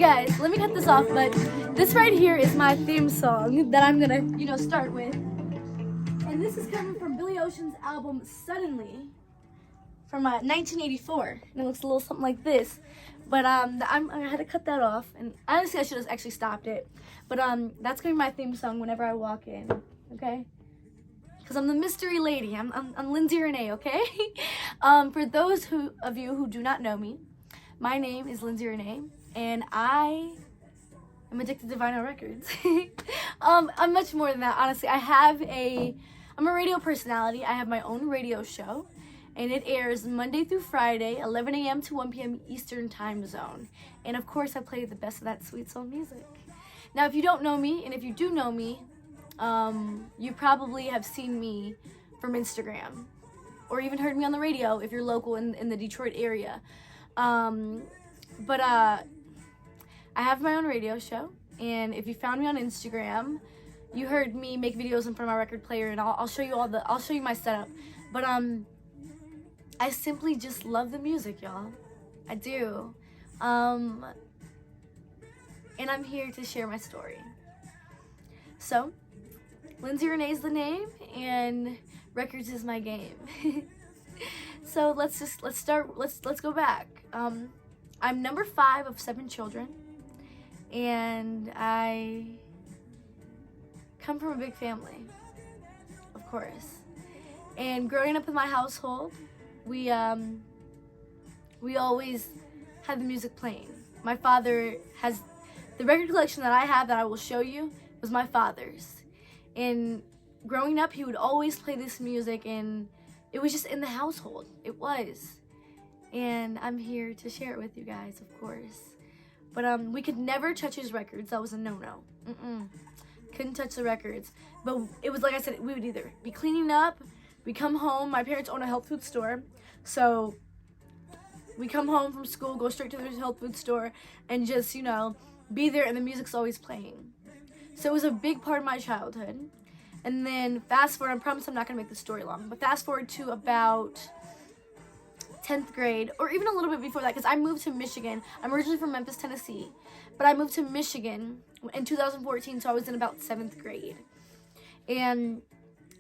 guys, let me cut this off, but this right here is my theme song that I'm gonna, start with. And this is coming from Billy Ocean's album Suddenly from 1984. And it looks a little something like this. But I had to cut that off, and honestly I should have actually stopped it. But that's gonna be my theme song whenever I walk in, okay? Because I'm the mystery lady. I'm Lindsay Renee, okay? For those of you who do not know me, my name is Lindsay Renee, and I am addicted to vinyl records. I'm much more than that, honestly. I'm a radio personality. I have my own radio show, and it airs Monday through Friday, 11 a.m. to 1 p.m. Eastern Time Zone. And of course, I play the best of that sweet soul music. Now, if you don't know me, and if you do know me, you probably have seen me from Instagram, or even heard me on the radio if you're local in the Detroit area. But I have my own radio show, and if you found me on Instagram, you heard me make videos in front of my record player, and I'll show you I'll show you my setup. But I simply just love the music, y'all. I do. And I'm here to share my story. So, Lindsay Renee is the name, and records is my game. So let's go back. I'm number 5 of 7 children, and I come from a big family, of course. And growing up in my household, we always had the music playing. My father has the record collection that I have that I will show you was my father's. And growing up, he would always play this music, and it was just in the household. It was. And I'm here to share it with you guys, of course. But we could never touch his records. That was a no-no. Couldn't touch the records. But it was like I said, we would either be cleaning up, we come home. My parents own a health food store. So we come home from school, go straight to the health food store, and just, be there, and the music's always playing. So it was a big part of my childhood. And then fast forward, I promise I'm not going to make the story long, but fast forward to about 10th grade, or even a little bit before that, because I moved to Michigan. I'm originally from Memphis, Tennessee, but I moved to Michigan in 2014, so I was in about 7th grade. And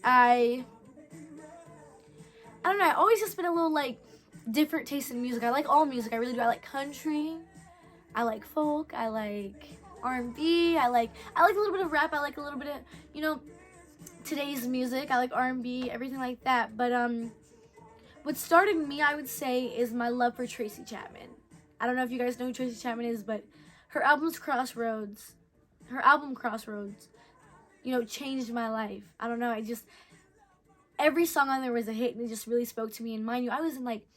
I don't know, I always just been a little, different taste in music. I like all music, I really do. I like country, I like folk, I like R&B, I like a little bit of rap, I like a little bit of, today's music, I like R&B, everything like that. But what started me, I would say, is my love for Tracy Chapman. I don't know if you guys know who Tracy Chapman is, but her album Crossroads, changed my life. I don't know, every song on there was a hit, and it just really spoke to me. And mind you, I was in 7th,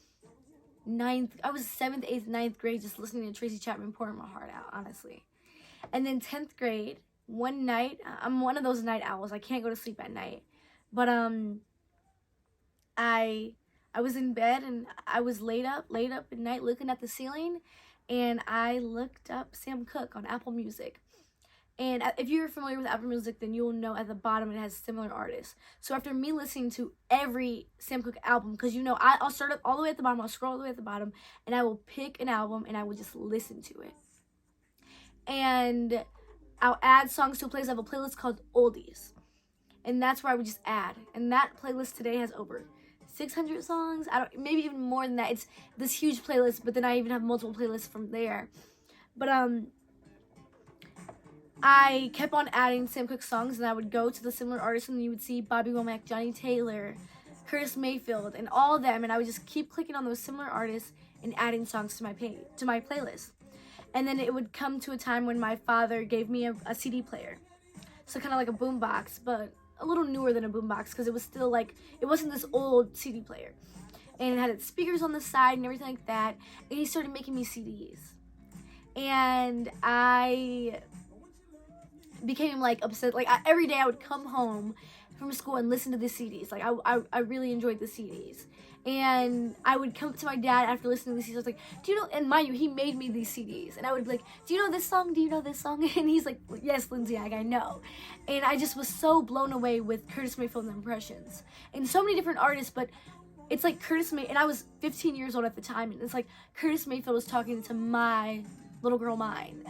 8th, 9th grade just listening to Tracy Chapman, pouring my heart out, honestly. And then 10th grade, one night, I'm one of those night owls. I can't go to sleep at night. But I was in bed, and I was laid up at night looking at the ceiling, and I looked up Sam Cooke on Apple Music. And if you're familiar with Apple Music, then you'll know at the bottom it has similar artists. So after me listening to every Sam Cooke album, because I'll start up all the way at the bottom, I'll scroll all the way at the bottom, and I will pick an album, and I will just listen to it. And I'll add songs to a playlist. I have a playlist called Oldies, and that's where I would just add. And that playlist today has over 600 songs. Maybe even more than that. It's this huge playlist, but then I even have multiple playlists from there. But I kept on adding Sam Cooke songs, and I would go to the similar artists, and you would see Bobby Womack, Johnny Taylor, Curtis Mayfield, and all of them, and I would just keep clicking on those similar artists and adding songs to my playlist. And then it would come to a time when my father gave me a CD player. So kind of like a boombox, but a little newer than a boombox, because it was still it wasn't this old CD player. And it had its speakers on the side and everything like that. And he started making me CDs. And I became obsessed. Every day I would come home from school and listen to the CDs. I really enjoyed the CDs. And I would come to my dad after listening to these CDs. I was like, do you know, and mind you, he made me these CDs. And I would be like, do you know this song? Do you know this song? And he's like, yes, Lindsay, I know. And I just was so blown away with Curtis Mayfield and Impressions. And so many different artists, but it's like Curtis Mayfield, and I was 15 years old at the time, and it's like Curtis Mayfield was talking to my little girl mind.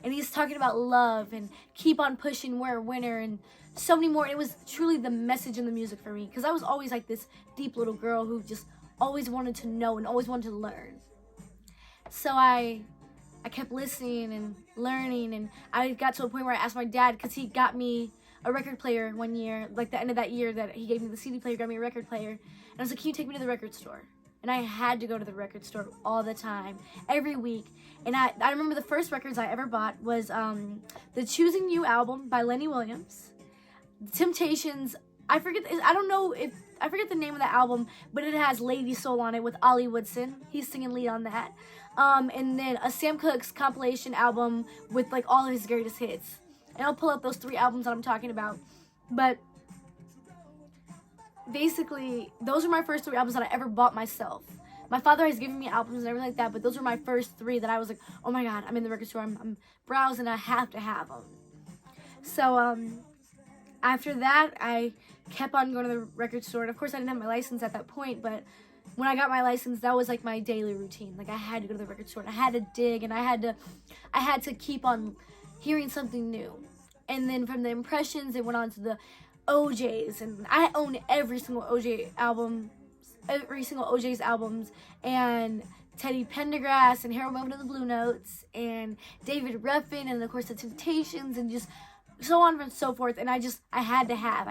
And he's talking about love and keep on pushing, we're a winner, and so many more. It was truly the message in the music for me, because I was always like this deep little girl who just always wanted to know and always wanted to learn. So I kept listening and learning, and I got to a point where I asked my dad, because he got me a record player one year, like the end of that year that he gave me the CD player, got me a record player, and I was like, can you take me to the record store? And I had to go to the record store all the time, every week. And I remember the first records I ever bought was the Choosing You album by Lenny Williams, Temptations. I forget the name of the album, but it has Lady Soul on it with Ollie Woodson. He's singing lead on that. And then a Sam Cooke's compilation album with like all of his greatest hits. And I'll pull up those 3 albums that I'm talking about. But basically, those are my first 3 albums that I ever bought myself. My father has given me albums and everything like that, but those were my first 3 that I was like, oh my god, I'm in the record store, I'm browsing, I have to have them. So after that, I kept on going to the record store, and of course I didn't have my license at that point, but when I got my license, that was like my daily routine. Like, I had to go to the record store, and I had to dig, and I had to keep on hearing something new. And then from the Impressions, it went on to the OJs, and I own every single OJ's albums, and Teddy Pendergrass, and Harold Melvin and the Blue Notes, and David Ruffin, and of course the Temptations, and just so on and so forth. And I had to have.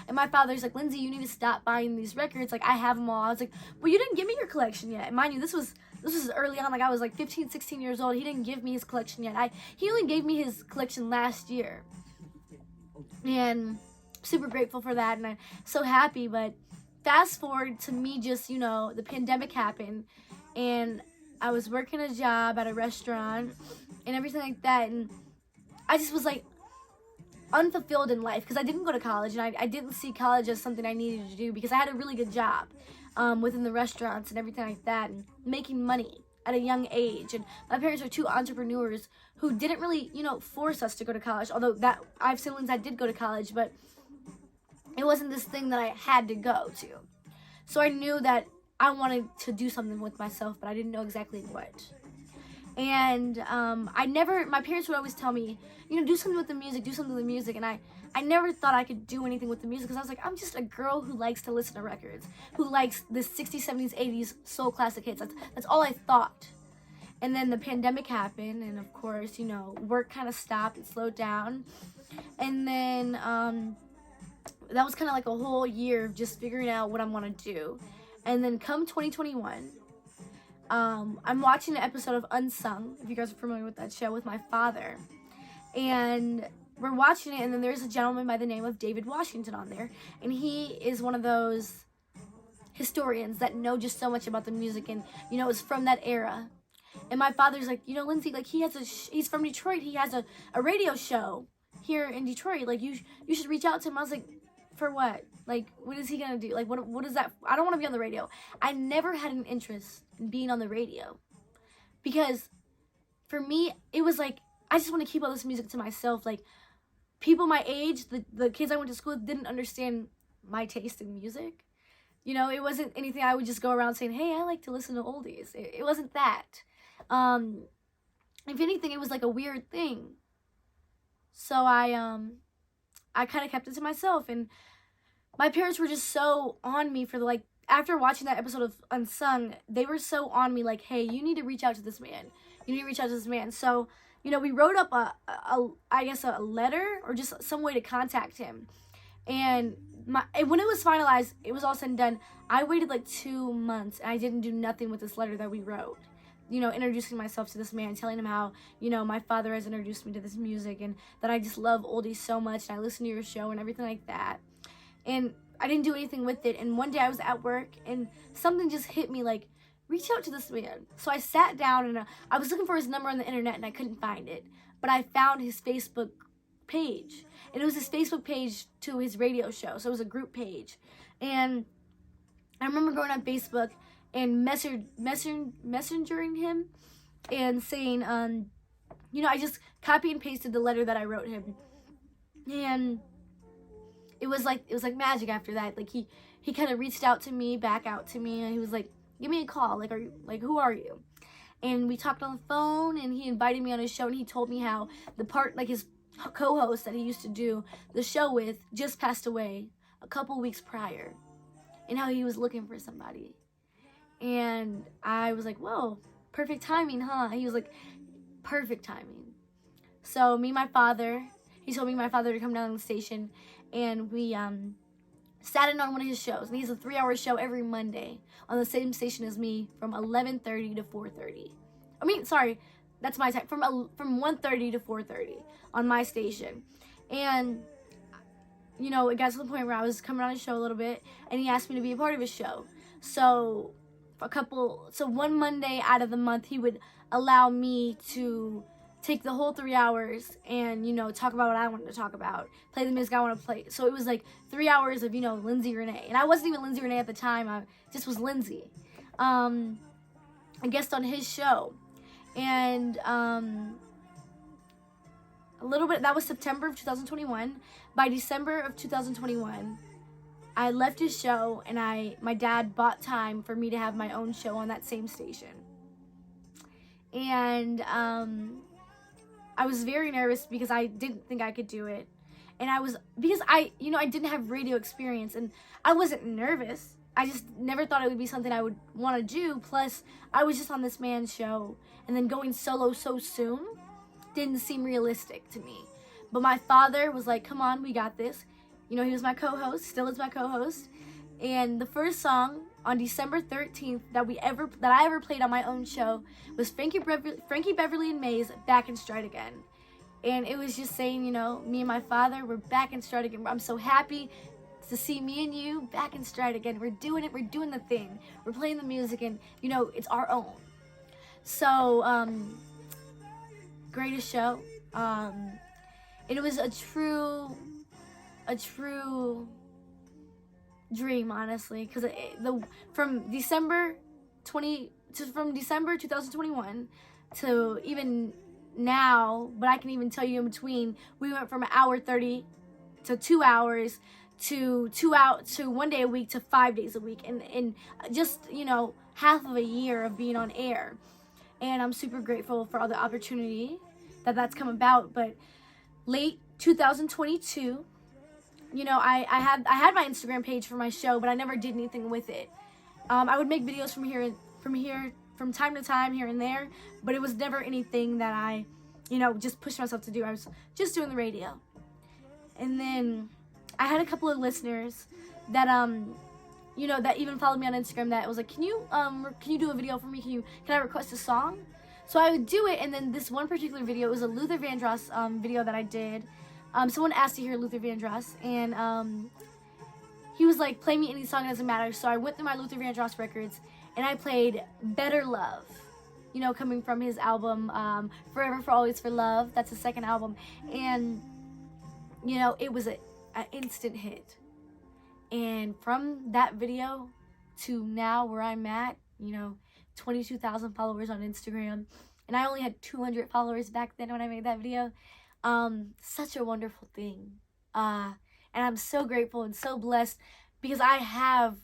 And my father's like, Lindsay, you need to stop buying these records. Like, I have them all. I was like, well, you didn't give me your collection yet. And mind you, this was early on. Like, I was like 15, 16 years old. He didn't give me his collection yet. He only gave me his collection last year. And super grateful for that, and I'm so happy. But fast forward to me, just, the pandemic happened, and I was working a job at a restaurant and everything like that, and I just was like unfulfilled in life, because I didn't go to college, and I didn't see college as something I needed to do, because I had a really good job within the restaurants and everything like that, and making money at a young age. And my parents are 2 entrepreneurs who didn't really, force us to go to college, although I have siblings that did go to college, but it wasn't this thing that I had to go to. So I knew that I wanted to do something with myself, but I didn't know exactly what. And my parents would always tell me, do something with the music, and I never thought I could do anything with the music, because I was like, I'm just a girl who likes to listen to records, who likes the 60s, 70s, 80s soul classic hits. That's all I thought. And then the pandemic happened, and of course, work kind of stopped, it slowed down. And then that was kind of like a whole year of just figuring out what I want to do. And then come 2021, I'm watching an episode of Unsung, if you guys are familiar with that show, with my father. And we're watching it, and then there's a gentleman by the name of David Washington on there. And he is one of those historians that know just so much about the music, and, it's from that era. And my father's like, Lindsay, like, he's from Detroit. He has a radio show here in Detroit. Like, you should reach out to him. I was like, for what? Like, what is he gonna do? Like, what is that? I don't want to be on the radio. I never had an interest in being on the radio, because for me, it was like, I just want to keep all this music to myself. Like, people my age, the kids I went to school with, didn't understand my taste in music. It wasn't anything I would just go around saying, hey, I like to listen to oldies. It wasn't that. If anything, it was like a weird thing. So I kind of kept it to myself, and my parents were just so on me for after watching that episode of Unsung, they were so on me, like, hey, you need to reach out to this man. So, we wrote up a letter, or just some way to contact him. And when it was finalized, it was all said and done, I waited like 2 months, and I didn't do nothing with this letter that we wrote. Introducing myself to this man, telling him how, my father has introduced me to this music, and that I just love oldies so much, and I listen to your show and everything like that. And I didn't do anything with it. And one day I was at work, and something just hit me, like, reach out to this man. So I sat down, and I was looking for his number on the internet, and I couldn't find it. But I found his Facebook page, and it was his Facebook page to his radio show. So it was a group page. And I remember going on Facebook and messengering him and saying, I just copy and pasted the letter that I wrote him. And it was like magic after that. Like, he kind of reached out to me, back out to me, and he was like, give me a call. Like, who are you? and we talked on the phone, and he invited me on his show, and he told me how his co-host that he used to do the show with just passed away a couple weeks prior, and how he was looking for somebody. And I was like, whoa, perfect timing, huh? He was like, perfect timing. So he told me my father to come down to the station, and we sat in on one of his shows. And he has a 3-hour show every Monday on the same station as me from 11:30 to 4:30. I mean, sorry, that's my time, from 1:30 to 4:30 on my station. And you know, it got to the point where I was coming on his show a little bit, and he asked me to be a part of his show. So one Monday out of the month, he would allow me to take the whole 3 hours and, you know, talk about what I wanted to talk about, play the music I want to play. So it was like 3 hours of, you know, Lindsay Renee. And I wasn't even Lindsay Renee at the time. I just was Lindsay. I guest on his show. And that was September of 2021. By December of 2021, I left his show, and my dad bought time for me to have my own show on that same station. And I was very nervous because I didn't think I could do it. And because I didn't have radio experience, and I wasn't nervous. I just never thought it would be something I would want to do. Plus, I was just on this man's show, and then going solo so soon didn't seem realistic to me. But my father was like, come on, we got this. You know, he was my co-host, still is my co-host. And the first song on December 13th that I ever played on my own show was Frankie Beverly and Mays, Back in Stride Again. And it was just saying, you know, me and my father, we're back in stride again. I'm so happy to see me and you back in stride again. We're doing it. We're doing the thing. We're playing the music, and, you know, it's our own. So, greatest show. And it was a true dream, honestly, because from December 2021 to even now, but I can even tell you in between, we went from 1:30 to 2 hours to 1 day a week to 5 days a week, and just, you know, half of a year of being on air. And I'm super grateful for all the opportunity that's come about. But late 2022, you know, I had my Instagram page for my show, but I never did anything with it. I would make videos from time to time, here and there, but it was never anything that I, you know, just pushed myself to do. I was just doing the radio. And then I had a couple of listeners that you know, that even followed me on Instagram, that was like, can you do a video for me? Can I request a song? So I would do it. And then this one particular video, it was a Luther Vandross video that I did. Someone asked to hear Luther Vandross, and he was like, play me any song, it doesn't matter. So I went through my Luther Vandross records, and I played Better Love, you know, coming from his album Forever for Always for Love. That's his second album. And, you know, it was an instant hit. And from that video to now where I'm at, you know, 22,000 followers on Instagram, and I only had 200 followers back then when I made that video. Such a wonderful thing. And I'm so grateful and so blessed, because I have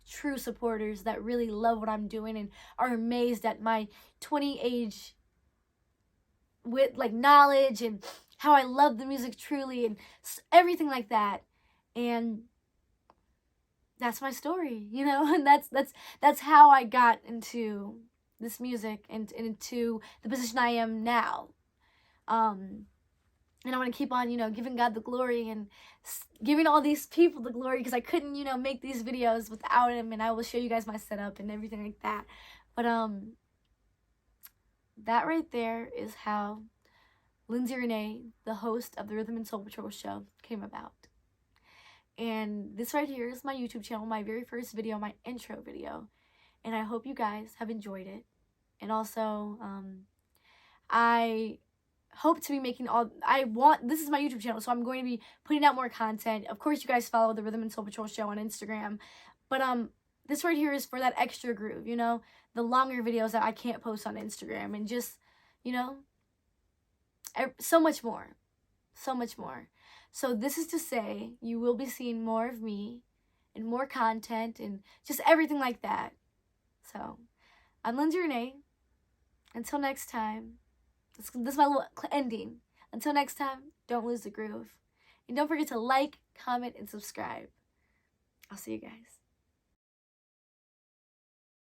true supporters that really love what I'm doing and are amazed at my 20 age with like knowledge and how I love the music truly and everything like that. And that's my story, you know, and that's how I got into this music and into the position I am now. And I want to keep on, you know, giving God the glory and giving all these people the glory, because I couldn't, you know, make these videos without him. And I will show you guys my setup and everything like that. But that right there is how Lindsay Renee, the host of the Rhythm and Soul Patrol show, came about. And this right here is my YouTube channel, my very first video, my intro video. And I hope you guys have enjoyed it. And also, I hope to be making this is my YouTube channel, so I'm going to be putting out more content. Of course, you guys follow the Rhythm and Soul Patrol show on Instagram. But this right here is for that extra groove, you know, the longer videos that I can't post on Instagram, and just, you know, so much more. So much more. So this is to say, you will be seeing more of me and more content and just everything like that. So, I'm Lindsay Renee. Until next time, this is my little ending. Until next time, don't lose the groove. And don't forget to like, comment, and subscribe. I'll see you guys.